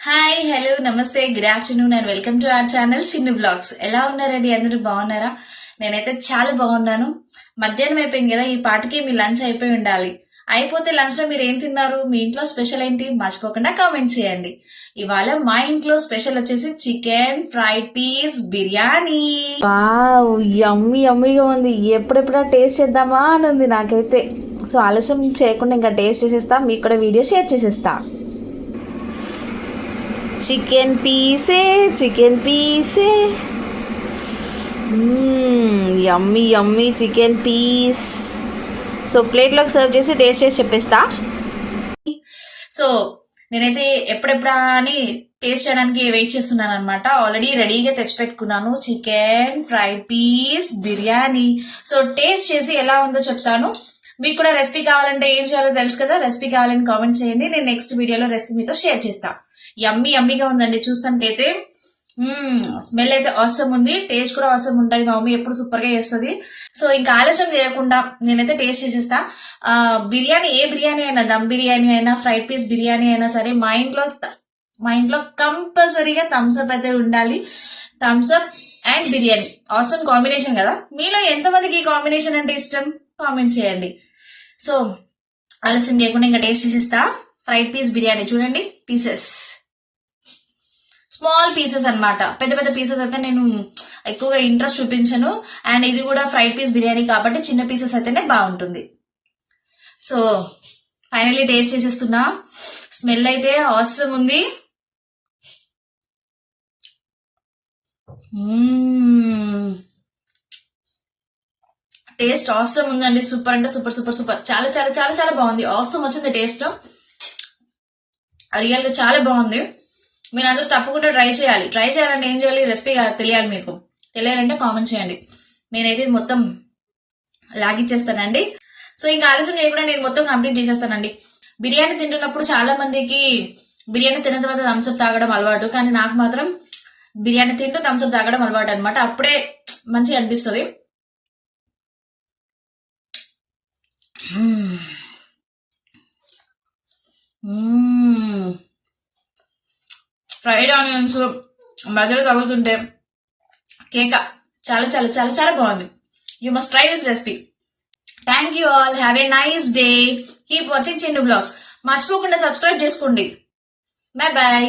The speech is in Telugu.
హాయ్ హలో నమస్తే good afternoon and welcome to our channel Chinnu blogs. ఎలా ఉన్నారండి? అందరూ బాగున్నారా? నేనైతే చాలా బాగున్నాను. మధ్యాహ్నం అయిపోయింది కదా, ఈ పాటికి మీ లంచ్ అయిపోయి ఉండాలి. అయిపోతే లంచ్ లో మీరు ఏం తిన్నారు? మీ ఇంట్లో స్పెషల్ ఏంటి? మర్చిపోకుండా కామెంట్ చేయండి. ఇవాళ మా ఇంట్లో స్పెషల్ వచ్చేసి chicken fried piece biryani. Wow, yummy యమ్మీగా ఉంది. ఎప్పుడెప్పుడా టేస్ట్ చేద్దామా అని ఉంది నాకైతే. సో ఆలస్యం చేయకుండా ఇంకా టేస్ట్ చేసేస్తా, మీకు కూడా వీడియో షేర్ చేసేస్తా. చికెన్ పీసే యమ్మీ యమ్మీ చికెన్ పీస్. సో ప్లేట్లోకి సర్వ్ చేసి టేస్ట్ చేసి చెప్పేస్తా. సో నేనైతే ఎప్పుడెప్పుడా అని టేస్ట్ చేయడానికి వెయిట్ చేస్తున్నాను అనమాట. ఆల్రెడీ రెడీగా తెచ్చిపెట్టుకున్నాను chicken fried piece biryani. So taste చేసి ఎలా ఉందో చెప్తాను. మీకు కూడా రెసిపీ కావాలంటే ఏం చేయాలో తెలుసు కదా. రెసిపీ కావాలని కామెంట్ చేయండి, నేను నెక్స్ట్ వీడియోలో రెసిపీ మీతో షేర్ చేస్తా. యమ్మీ యమ్మీగా ఉందండి. చూస్తానికైతే స్మెల్ అయితే అవసరం ఉంది, టేస్ట్ కూడా అవసరం ఉంటుంది. మా మమ్మీ ఎప్పుడు సూపర్ గా చేస్తుంది. సో ఇంకా ఆలస్యం చేయకుండా నేనైతే టేస్ట్ చేసేస్తా. బిర్యానీ, ఏ బిర్యానీ అయినా, దమ్ బిర్యానీ అయినా ఫ్రైడ్ పీస్ బిర్యానీ అయినా సరే, మా ఇంట్లో కంపల్సరీగా థమ్స్ అప్ అయితే ఉండాలి. థమ్స్ అప్ అండ్ బిర్యానీ అవసరం కాంబినేషన్ కదా. మీలో ఎంతమందికి ఈ కాంబినేషన్ అంటే ఇష్టం కామెంట్ చేయండి. సో ఆలస్యం చేయకుండా ఇంకా టేస్ట్ చేసేస్తా. ఫ్రైడ్ పీస్ బిర్యానీ చూడండి, పీసెస్ స్మాల్ పీసెస్ అన్నమాట. పెద్ద పెద్ద పీసెస్ అయితే నేను ఎక్కువగా ఇంట్రెస్ట్ చూపించను. అండ్ ఇది కూడా ఫ్రైడ్ పీస్ బిర్యానీ కాబట్టి చిన్న పీసెస్ అయితేనే బాగుంటుంది. సో ఫైనల్లీ టేస్ట్ చేసేస్తున్నా. స్మెల్ అయితే ఆసమ్ ఉంది. టేస్ట్ ఆసమ్ ఉందండి. సూపర్ అంటే సూపర్ సూపర్ సూపర్. చాలా చాలా చాలా చాలా బాగుంది. ఆసమ్ వచ్చింది టేస్ట్. రియల్ గా చాలా బాగుంది. మీరు అందరూ తప్పకుండా ట్రై చేయాలి. ట్రై చేయాలంటే ఏం చేయాలి? రెసిపీ తెలియాలి. మీకు తెలియాలంటే కామెంట్ చేయండి. నేనైతే ఇది మొత్తం లాగిచ్చేస్తానండి. సో ఇంకా ఆలస్యం చేయకుండా నేను మొత్తం కంప్లీట్ చేసేస్తానండి. బిర్యానీ తింటున్నప్పుడు చాలా మందికి బిర్యానీ తిన్న తర్వాత థమ్స్అప్ తాగడం అలవాటు, కానీ నాకు మాత్రం బిర్యానీ తింటూ థమ్స్అప్ తాగడం అలవాటు అనమాట. అప్పుడే మంచిగా అనిపిస్తుంది. ఫ్రైడ్ ఆనియన్స్ మధ్యలో తగులుతుంటే కేక చాలా చాలా చాలా చాలా బాగుంది. You must try this recipe. Thank you all. Have a nice day. Keep watching Chinnu blogs. మర్చిపోకుండా సబ్స్క్రైబ్ చేసుకోండి. Bye bye.